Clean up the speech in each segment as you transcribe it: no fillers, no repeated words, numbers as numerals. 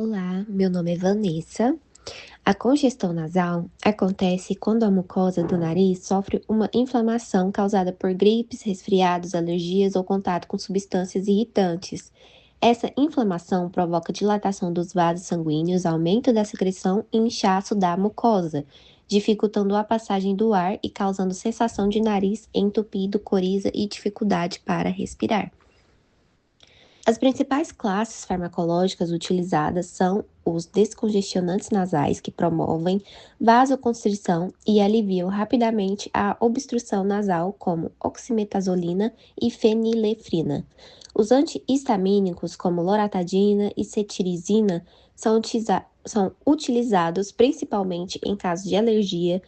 Olá, meu nome é Vanessa. A congestão nasal acontece quando a mucosa do nariz sofre uma inflamação causada por gripes, resfriados, alergias ou contato com substâncias irritantes. Essa inflamação provoca dilatação dos vasos sanguíneos, aumento da secreção e inchaço da mucosa, dificultando a passagem do ar e causando sensação de nariz entupido, coriza e dificuldade para respirar. As principais classes farmacológicas utilizadas são os descongestionantes nasais, que promovem vasoconstrição e aliviam rapidamente a obstrução nasal, como oximetazolina e fenilefrina. Os antihistamínicos, como loratadina e cetirizina, são utilizados principalmente em casos de alergia,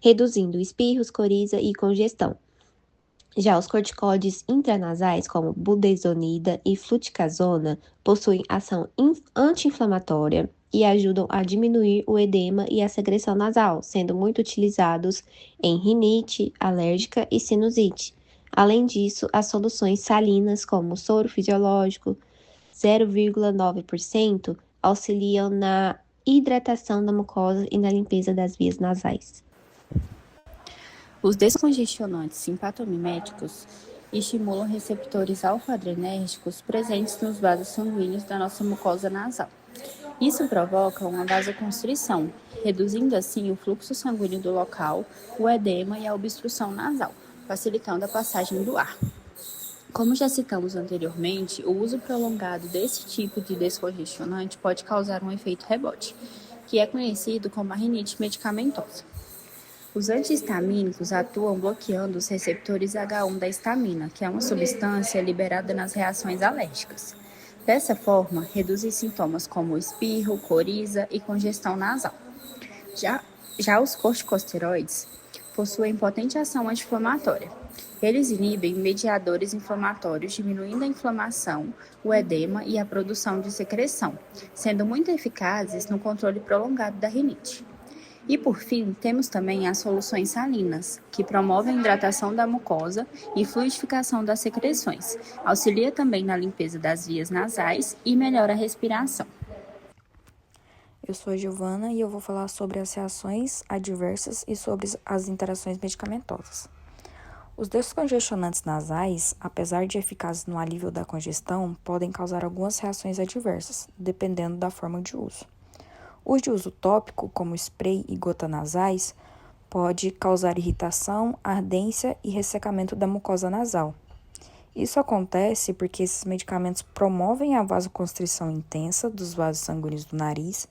reduzindo espirros, coriza e congestão. Já os corticoides intranasais, como budesonida e fluticasona, possuem ação anti-inflamatória e ajudam a diminuir o edema e a secreção nasal, sendo muito utilizados em rinite alérgica e sinusite. Além disso, as soluções salinas, como o soro fisiológico 0,9%, auxiliam na hidratação da mucosa e na limpeza das vias nasais. Os descongestionantes simpatomiméticos estimulam receptores alfa-adrenérgicos presentes nos vasos sanguíneos da nossa mucosa nasal. Isso provoca uma vasoconstrição, reduzindo assim o fluxo sanguíneo do local, o edema e a obstrução nasal, facilitando a passagem do ar. Como já citamos anteriormente, o uso prolongado desse tipo de descongestionante pode causar um efeito rebote, que é conhecido como a rinite medicamentosa. Os antihistamínicos atuam bloqueando os receptores H1 da histamina, que é uma substância liberada nas reações alérgicas. Dessa forma, reduzem sintomas como espirro, coriza e congestão nasal. Já os corticosteroides possuem potente ação anti-inflamatória. Eles inibem mediadores inflamatórios, diminuindo a inflamação, o edema e a produção de secreção, sendo muito eficazes no controle prolongado da rinite. E por fim, temos também as soluções salinas, que promovem a hidratação da mucosa e fluidificação das secreções. Auxilia também na limpeza das vias nasais e melhora a respiração. Eu sou a Giovana e eu vou falar sobre as reações adversas e sobre as interações medicamentosas. Os descongestionantes nasais, apesar de eficazes no alívio da congestão, podem causar algumas reações adversas, dependendo da forma de uso. Os de uso tópico, como spray e gota nasais, pode causar irritação, ardência e ressecamento da mucosa nasal. Isso acontece porque esses medicamentos promovem a vasoconstrição intensa dos vasos sanguíneos do nariz,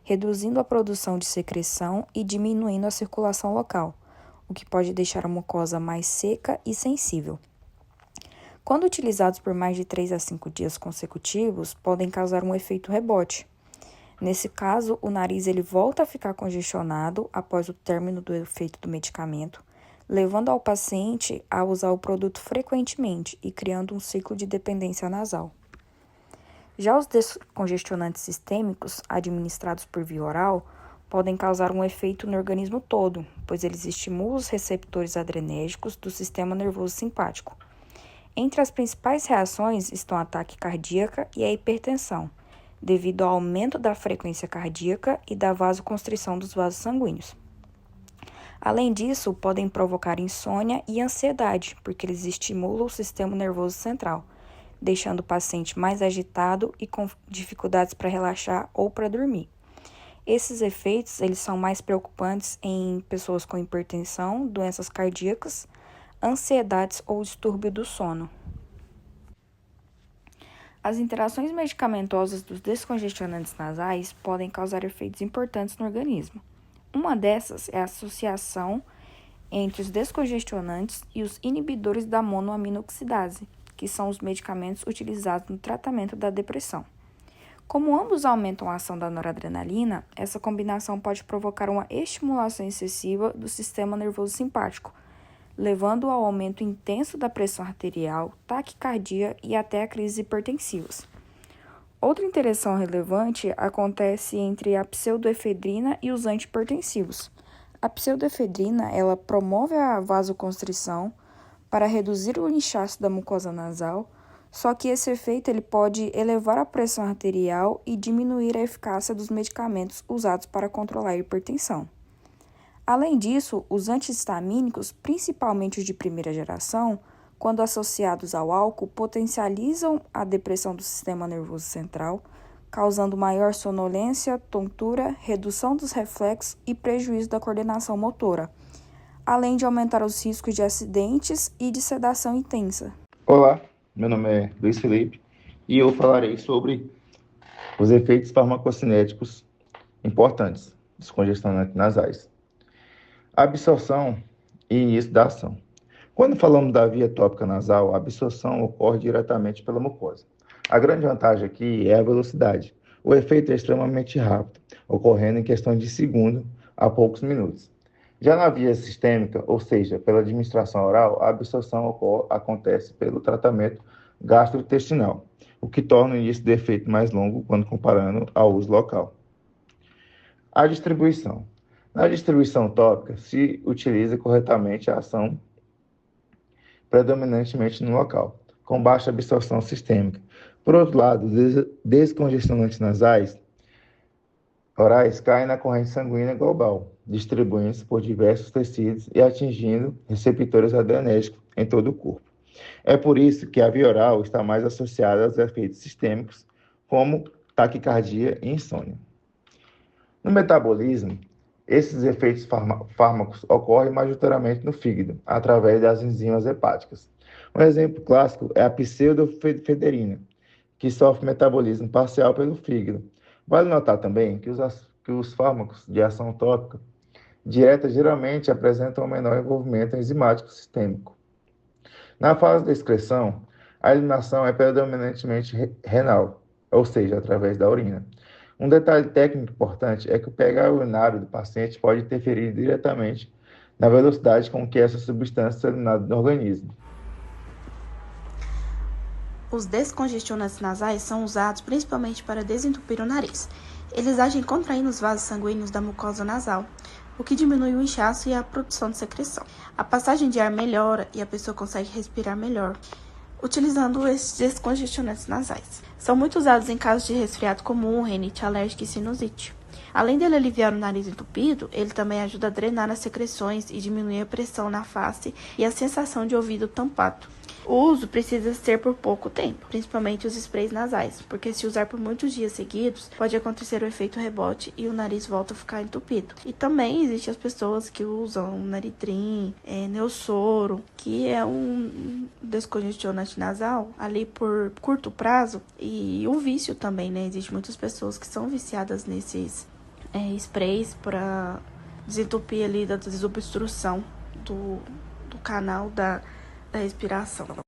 reduzindo a produção de secreção e diminuindo a circulação local, o que pode deixar a mucosa mais seca e sensível. Quando utilizados por mais de 3 a 5 dias consecutivos, podem causar um efeito rebote. Nesse caso, o nariz ele volta a ficar congestionado após o término do efeito do medicamento, levando ao paciente a usar o produto frequentemente e criando um ciclo de dependência nasal. Já os descongestionantes sistêmicos, administrados por via oral, podem causar um efeito no organismo todo, pois eles estimulam os receptores adrenérgicos do sistema nervoso simpático. Entre as principais reações estão a taquicardia e a hipertensão, devido ao aumento da frequência cardíaca e da vasoconstrição dos vasos sanguíneos. Além disso, podem provocar insônia e ansiedade, porque eles estimulam o sistema nervoso central, deixando o paciente mais agitado e com dificuldades para relaxar ou para dormir. Esses efeitos eles são mais preocupantes em pessoas com hipertensão, doenças cardíacas, ansiedades ou distúrbio do sono. As interações medicamentosas dos descongestionantes nasais podem causar efeitos importantes no organismo. Uma dessas é a associação entre os descongestionantes e os inibidores da monoaminoxidase, que são os medicamentos utilizados no tratamento da depressão. Como ambos aumentam a ação da noradrenalina, essa combinação pode provocar uma estimulação excessiva do sistema nervoso simpático, levando ao aumento intenso da pressão arterial, taquicardia e até a crises hipertensivas. Outra interação relevante acontece entre a pseudoefedrina e os antihipertensivos. A pseudoefedrina ela promove a vasoconstrição para reduzir o inchaço da mucosa nasal, Só que esse efeito ele pode elevar a pressão arterial e diminuir a eficácia dos medicamentos usados para controlar a hipertensão. Além disso, os antihistamínicos, principalmente os de primeira geração, quando associados ao álcool, potencializam a depressão do sistema nervoso central, causando maior sonolência, tontura, redução dos reflexos e prejuízo da coordenação motora, além de aumentar os riscos de acidentes e de sedação intensa. Olá, meu nome é Luiz Felipe e eu falarei sobre os efeitos farmacocinéticos importantes dos congestionantes nasais. Absorção e início da ação. Quando falamos da via tópica nasal, a absorção ocorre diretamente pela mucosa. A grande vantagem aqui é a velocidade. O efeito é extremamente rápido, ocorrendo em questão de segundo a poucos minutos. Já na via sistêmica, ou seja, pela administração oral, a absorção acontece pelo tratamento gastrointestinal, o que torna o início do efeito mais longo quando comparando ao uso local. A distribuição. Na distribuição tópica, se utiliza corretamente a ação predominantemente no local, com baixa absorção sistêmica. Por outro lado, descongestionantes nasais orais caem na corrente sanguínea global, distribuindo-se por diversos tecidos e atingindo receptores adrenérgicos em todo o corpo. É por isso que a via oral está mais associada aos efeitos sistêmicos, como taquicardia e insônia. No metabolismo, esses efeitos fármacos ocorrem majoritariamente no fígado, através das enzimas hepáticas. Um exemplo clássico é a pseudoefedrina, que sofre metabolismo parcial pelo fígado. Vale notar também que os fármacos de ação tópica direta geralmente apresentam um menor envolvimento enzimático sistêmico. Na fase da excreção, a eliminação é predominantemente renal, ou seja, através da urina. Um detalhe técnico importante é que o pH urinário do paciente pode interferir diretamente na velocidade com que essa substância é eliminada no organismo. Os descongestionantes nasais são usados principalmente para desentupir o nariz. Eles agem contraindo os vasos sanguíneos da mucosa nasal, o que diminui o inchaço e a produção de secreção. A passagem de ar melhora e a pessoa consegue respirar melhor, utilizando esses descongestionantes nasais. São muito usados em casos de resfriado comum, rinite alérgica e sinusite. Além dele aliviar o nariz entupido, ele também ajuda a drenar as secreções e diminuir a pressão na face e a sensação de ouvido tampado. O uso precisa ser por pouco tempo, principalmente os sprays nasais, porque se usar por muitos dias seguidos, pode acontecer o efeito rebote e o nariz volta a ficar entupido. E também existem as pessoas que usam Naritrim, Neossoro, que é um descongestionante nasal ali por curto prazo, e o vício também, né? Existem muitas pessoas que são viciadas nesses sprays para desentupir ali da desobstrução do canal da respiração.